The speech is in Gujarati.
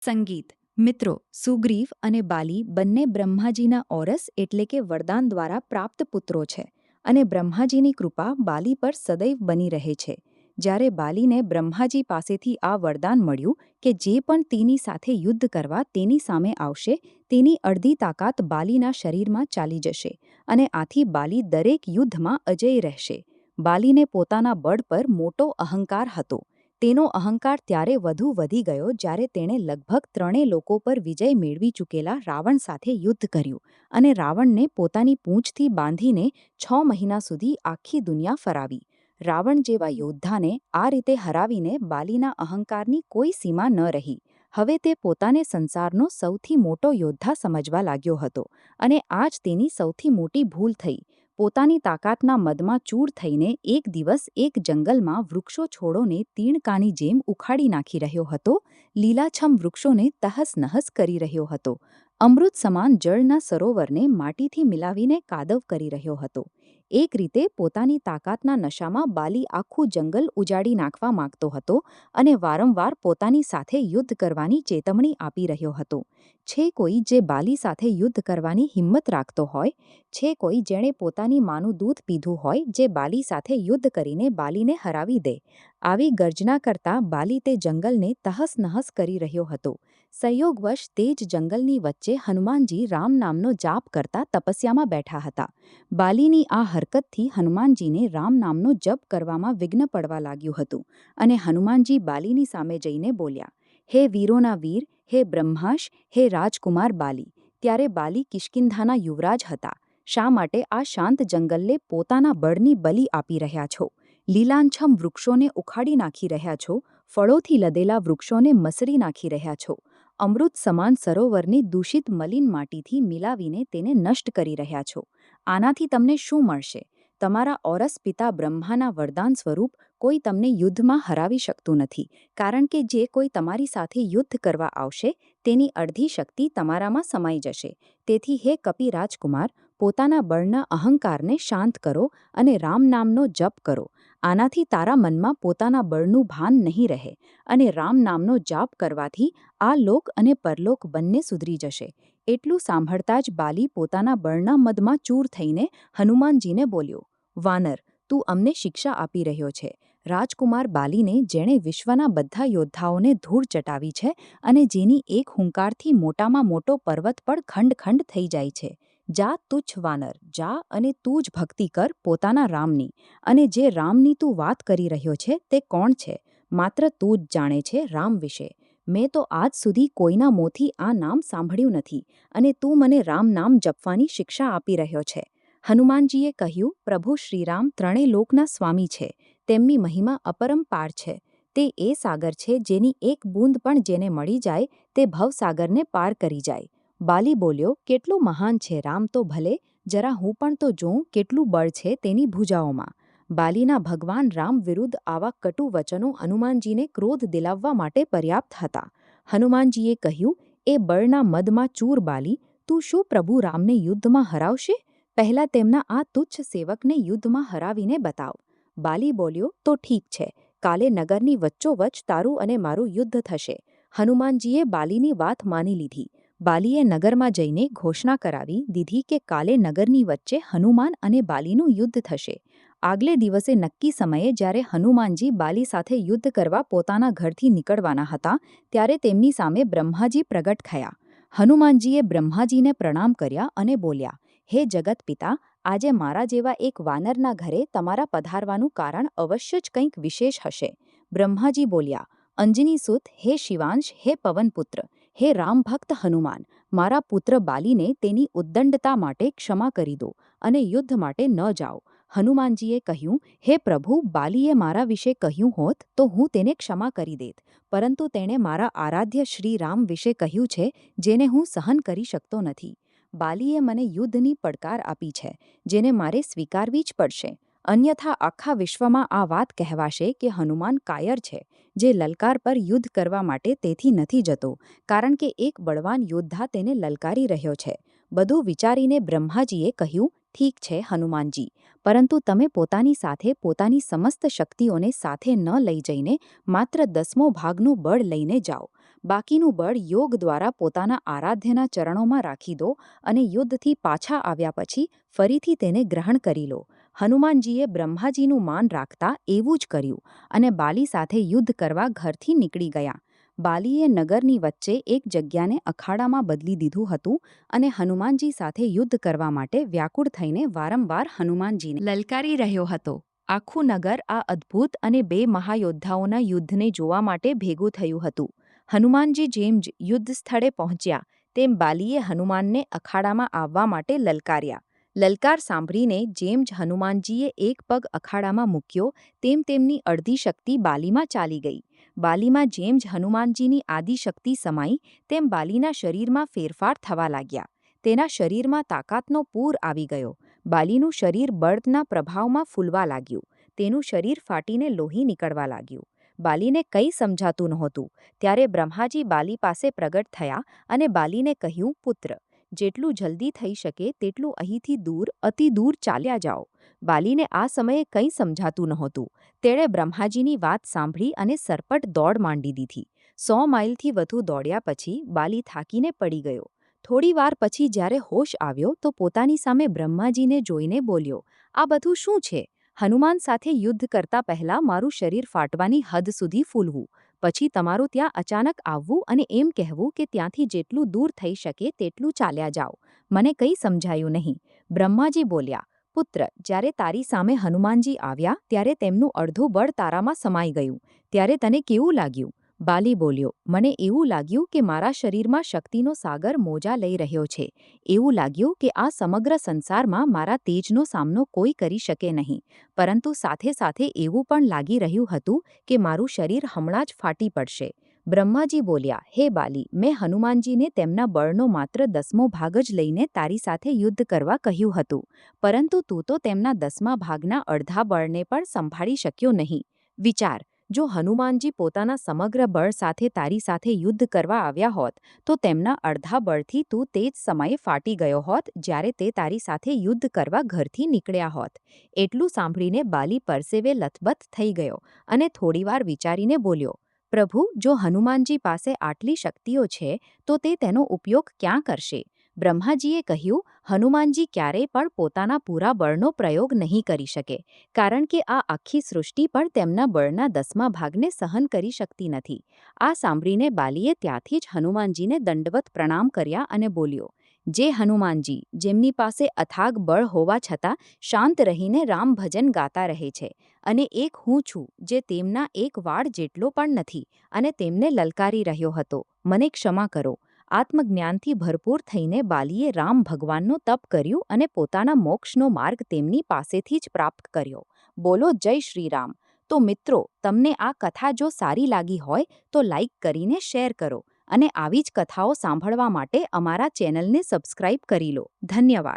સંગીત મિત્રો સુગ્રીવ અને બાલી બંને બ્રહ્માજીના ઓરસ એટલે કે વરદાન દ્વારા પ્રાપ્ત પુત્રો છે અને બ્રહ્માજીની કૃપા બાલી પર સદૈવ બની રહે છે. જ્યારે બાલીને બ્રહ્માજી પાસેથી આ વરદાન મળ્યું કે જે પણ તેની સાથે યુદ્ધ કરવા તેની સામે આવશે તેની અડધી તાકાત બાલીના શરીરમાં ચાલી જશે અને આથી બાલી દરેક યુદ્ધમાં અજેય રહેશે. બાલીને પોતાના બળ પર મોટો અહંકાર હતો. તેનો અહંકાર ત્યારે વધુ વધી ગયો જ્યારે તેણે લગભગ 3 લોકો પર વિજય મેળવી ચૂકેલા રાવણ સાથે યુદ્ધ કર્યું અને રાવણને પોતાની પૂંછથી બાંધીને 6 મહિના સુધી આખી દુનિયા ફરાવી. રાવણ જેવા યોદ્ધાને આ રીતે હરાવીને બાલીના અહંકારની કોઈ સીમા ન રહી. હવે તે પોતાને સંસારનો સૌથી મોટો યોદ્ધા સમજવા લાગ્યો હતો અને આ જ તેની સૌથી મોટી ભૂલ થઈ. પોતાની તાકાતના મદમાં ચૂર થઈને એક દિવસ એક જંગલમાં વૃક્ષો છોડોને તીણકાની જેમ ઉખાડી નાખી રહ્યો હતો, લીલાછમ વૃક્ષોને તહસ-નહસ કરી રહ્યો હતો, અમૃત સમાન જળના સરોવરને માટીથી મિલાવીને કાદવ કરી રહ્યો હતો. એક રીતે પોતાની તાકાતના નશામાં બાલી આખું જંગલ ઉજાડી નાખવા માંગતો હતો અને વારંવાર પોતાની સાથે યુદ્ધ કરવાની ચેતવણી આપી રહ્યો હતો. છે કોઈ જે બાલી સાથે યુદ્ધ કરવાની હિંમત રાખતો હોય? છે કોઈ જેણે પોતાની માનું દૂધ પીધું હોય જે બાલી સાથે યુદ્ધ કરીને બાલીને હરાવી દે? આવી ગર્જના કરતા બાલી તે જંગલને તહસ-નહસ કરી રહ્યો હતો. સંયોગવશ તે જ જંગલની વચ્ચે હનુમાનજી રામ નામનો જાપ કરતા તપસ્યામાં બેઠા હતા. બાલીની આ હરકતથી હનુમાનજીને રામ નામનો જપ કરવામાં વિઘ્ન પડવા લાગ્યું હતું અને હનુમાનજી બાલીની સામે જઈને બોલ્યા, હે વીરોના વીર, હે બ્રહ્માશ, હે રાજકુમાર બાલી. ત્યારે બાલી કિષ્કિંધાના યુવરાજ હતા. શા માટે આ શાંત જંગલને પોતાના બળની બલી આપી રહ્યા છો? લીલાંછમ વૃક્ષોને ઉખાડી નાખી રહ્યા છો? ફળોથી લદેલા વૃક્ષોને મસરી નાખી રહ્યા છો? અમૃત સમાન સરોવરને દૂષિત મલિન માટીથી મિલાવીને તેને નષ્ટ કરી રહ્યા છો? આનાથી તમને શું મળશે? તમારા ઓરસ પિતા બ્રહ્માના વરદાન સ્વરૂપ કોઈ તમને યુદ્ધમાં હરાવી શકતું નથી, કારણ કે જે કોઈ તમારી સાથે યુદ્ધ કરવા આવશે તેની અડધી શક્તિ તમારામાં સમાઈ જશે. તેથી હે કપિ રાજકુમાર, પોતાના બળના અહંકારને શાંત કરો અને રામ નામનો જપ કરો. આનાથી તારા મનમાં પોતાના બળનું ભાન નહીં રહે અને રામ નામનો જાપ કરવાથી આ લોક અને પરલોક બંને સુધરી જશે. એટલું સાંભળતા જ બાલી પોતાના બળના મદમાં ચૂર થઈને હનુમાનજીને બોલ્યો, વાનર, તું અમને શિક્ષા આપી રહ્યો છે. રાજકુમાર બાલીને જેણે વિશ્વના બધા યોદ્ધાઓને ધૂળ ચટાવી છે અને જેની એક હુંકારથી મોટામાં મોટો પર્વત પણ ખંડ-ખંડ થઈ જાય છે. જા તુચ્છ વાનર, જા અને તું જ ભક્તિ કર પોતાના રામની. અને જે રામની તું વાત કરી રહ્યો છે તે કોણ છે? માત્ર તું જ જાણે છે રામ વિશે. મેં તો આજ સુધી કોઈના મોંથી આ નામ સાંભળ્યું નથી અને તું મને રામ નામ જપવાની શિક્ષા આપી રહ્યો છે. હનુમાનજીએ કહ્યું, પ્રભુ શ્રીરામ ત્રણેય લોકના સ્વામી છે. તેમની મહિમા અપરંપાર છે. તે એ સાગર છે જેની એક બૂંદ પણ જેને મળી જાય તે ભવસાગરને પાર કરી જાય. બાલી બોલ્યો, કેટલું મહાન છે રામ તો ભલે, જરા હું પણ તો જોઉં કેટલું બળ છે તેની ભુજાઓમાં. બાલીના ભગવાન રામ વિરુદ્ધ આવા કટુ વચનો હનુમાનજીને ક્રોધ દિલાવવા માટે પર્યાપ્ત હતા. હનુમાનજીએ કહ્યું, એ બળના મદમાં ચૂર બાલી, તું શું પ્રભુ રામને યુદ્ધમાં હરાવશે? પહેલા તેમના આ તુચ્છ સેવકને યુદ્ધમાં હરાવીને બતાવ. બાલી બોલ્યો, તો ઠીક છે, કાલે નગરની વચ્ચોવચ્ચ તારું અને મારું યુદ્ધ થશે. હનુમાનજીએ બાલીની વાત માની લીધી. બાલીએ નગરમાં જઈને ઘોષણા કરાવી દીધી કે કાલે નગરની વચ્ચે હનુમાન અને બાલીનું યુદ્ધ થશે. આગલે દિવસે નક્કી સમયે જ્યારે હનુમાનજી બાલી સાથે યુદ્ધ કરવા પોતાના ઘરથી નીકળવાના હતા ત્યારે તેમની સામે બ્રહ્માજી પ્રગટ થયા. હનુમાનજીએ બ્રહ્માજીને પ્રણામ કર્યા અને બોલ્યા, હે જગત પિતા, આજે મારા જેવા એક વાનરના ઘરે તમારા પધારવાનું કારણ અવશ્ય જ કંઈક વિશેષ હશે. બ્રહ્માજી બોલ્યા, અંજની સુત, હે શિવાંશ, હે પવનપુત્ર, હે રામભક્ત હનુમાન, મારા પુત્ર બાલીને તેની ઉદ્દંડતા માટે ક્ષમા કરી દો અને યુદ્ધ માટે ન જાઓ. હનુમાનજીએ કહ્યું, હે પ્રભુ, બાલીએ મારા વિશે કહ્યું હોત તો હું તેને ક્ષમા કરી દેત, પરંતુ તેણે મારા આરાધ્ય શ્રી રામ વિશે કહ્યું છે જેને હું સહન કરી શકતો નથી. બાલીએ મને યુદ્ધની પડકાર આપી છે જેને મારે સ્વીકારવી જ પડશે. અન્યથા આખા વિશ્વમાં આ વાત કહેવાશે કે હનુમાન કાયર છે, જે લલકાર પર યુદ્ધ કરવા માટે તેથી નથી જતો, કારણ કે એક બળવાન યોદ્ધા તેને લલકારી રહ્યો છે. બધું વિચારીને બ્રહ્માજીએ કહ્યું, ઠીક છે હનુમાનજી, પરંતુ તમે પોતાની સાથે પોતાની સમસ્ત શક્તિઓને સાથે ન લઈ જઈને માત્ર 10મો ભાગનું બળ લઈને જાઓ. બાકીનું બળ યોગ દ્વારા પોતાના આરાધ્યના ચરણોમાં રાખી દો અને યુદ્ધથી પાછા આવ્યા પછી ફરીથી તેને ગ્રહણ કરી લો. હનુમાનજીએ બ્રહ્માજીનું માન રાખતા એવું જ કર્યું અને બાલી સાથે યુદ્ધ કરવા ઘરથી નીકળી ગયા. બાલીએ નગરની વચ્ચે એક જગ્યાને અખાડામાં બદલી દીધું હતું અને હનુમાનજી સાથે યુદ્ધ કરવા માટે વ્યાકુળ થઈને વારંવાર હનુમાનજીને લલકારી રહ્યો હતો. આખું નગર આ અદ્ભુત અને બે મહાયોદ્ધાઓના યુદ્ધને જોવા માટે ભેગું થયું હતું. હનુમાનજી જેમ જ યુદ્ધ સ્થળે પહોંચ્યા તેમ બાલીએ હનુમાનને અખાડામાં આવવા માટે લલકાર્યા. લલકાર સાંભળીને જેમ જ હનુમાનજીએ એક પગ અખાડામાં મૂક્યો તેમ તેમની અડધી શક્તિ બાલીમાં ચાલી ગઈ. બાલીમાં જેમ જ હનુમાનજીની આદિશક્તિ સમાઈ તેમ બાલીના શરીરમાં ફેરફાર થવા લાગ્યા. તેના શરીરમાં તાકાતનો પૂર આવી ગયો. બાલીનું શરીર બળના પ્રભાવમાં ફૂલવા લાગ્યું. તેનું શરીર ફાટીને લોહી નીકળવા લાગ્યું. બાલીને કંઈ સમજાતું નહોતું. ત્યારે બ્રહ્માજી બાલી પાસે પ્રગટ થયા અને બાલીને કહ્યું, પુત્ર, જેટલું જલ્દી થઈ શકે તેટલું અહીંથી દૂર, અતિ દૂર ચાલ્યા જાઓ. બાલીને આ સમયે કંઈ સમજાતું નહોતું. તેણે બ્રહ્માજીની વાત સાંભળી અને સરપટ દોડ માંડી દીધી. 100 માઇલથી વધુ દોડ્યા પછી બાલી થાકીને પડી ગયો. થોડી વાર પછી જ્યારે હોશ આવ્યો તો પોતાની સામે બ્રહ્માજીને જોઈને બોલ્યો, આ બધું શું છે? હનુમાન સાથે યુદ્ધ કરતા પહેલાં મારું શરીર ફાટવાની હદ સુધી ફૂલવું, પછી તમારું ત્યાં અચાનક આવવું અને એમ કહેવું કે ત્યાંથી જેટલું દૂર થઈ શકે તેટલું ચાલ્યા જાઓ. મને કંઈ સમજાયું નહીં. બ્રહ્માજી બોલ્યા, પુત્ર, જ્યારે તારી સામે હનુમાનજી આવ્યા ત્યારે તેમનું અડધું બળ તારામાં સમાઈ ગયું. ત્યારે તને કેવું લાગ્યું? બાલી બોલ્યો, મને એવું લાગ્યું કે મારા શરીરમાં શક્તિનો સાગર મોજા લઈ રહ્યો છે. એવું લાગ્યું કે આ સમગ્ર સંસારમાં મારા તેજનો સામનો કોઈ કરી શકે નહીં. પરંતુ સાથે સાથે એવું પણ લાગી રહ્યું હતું કે મારું શરીર હમણાં જ ફાટી પડશે. બ્રહ્માજી બોલ્યા, હે બાલી, મેં હનુમાનજીને તેમના બળનો માત્ર 10મો ભાગ જ લઈને તારી સાથે યુદ્ધ કરવા કહ્યું હતું. પરંતુ તું તો તેમના 10મા ભાગના અડધા બળને પણ સંભાળી શક્યો નહીં. વિચાર, જો હનુમાનજી પોતાના સમગ્ર બળ સાથે તારી સાથે યુદ્ધ કરવા આવ્યા હોત તો તેમના અડધા બળથી તું તે જ સમયે ફાટી ગયો હોત જ્યારે તે તારી સાથે યુદ્ધ કરવા ઘરથી નીકળ્યા હોત. એટલું સાંભળીને બાલી પરસેવે લથબથ થઈ ગયો અને થોડીવાર વિચારીને બોલ્યો, પ્રભુ, જો હનુમાનજી પાસે આટલી શક્તિઓ છે તો તે તેનો ઉપયોગ ક્યાં કરશે? બ્રહ્માજીએ કહ્યું, હનુમાનજી ક્યારેય પણ પોતાના પૂરા બળનો પ્રયોગ નહીં કરી શકે, કારણ કે આ આખી સૃષ્ટિ પણ તેમના બળના 10મા ભાગને સહન કરી શકતી નથી. આ સાંભળીને બાલીએ ત્યાંથી જ હનુમાનજીને દંડવત પ્રણામ કર્યા અને બોલ્યો, જે હનુમાનજી, જેમની પાસે અથાગ બળ હોવા છતાં શાંત રહીને રામ ભજન ગાતા રહે છે, અને એક હું છું જે તેમના એક વાળ જેટલો પણ નથી અને તેમને લલકારી રહ્યો હતો, મને ક્ષમા કરો. આત્મજ્ઞાનથી ભરપૂર થઈને બાલીએ રામ ભગવાનનો તપ કર્યું અને પોતાના મોક્ષનો માર્ગ તેમની પાસેથી જ પ્રાપ્ત કર્યો. બોલો જય શ્રી રામ. તો મિત્રો, તમને આ કથા જો સારી લાગી હોય તો લાઈક કરીને શેર કરો અને આવી જ કથાઓ સાંભળવા માટે અમારા ચેનલને સબસ્ક્રાઇબ કરી લો. ધન્યવાદ.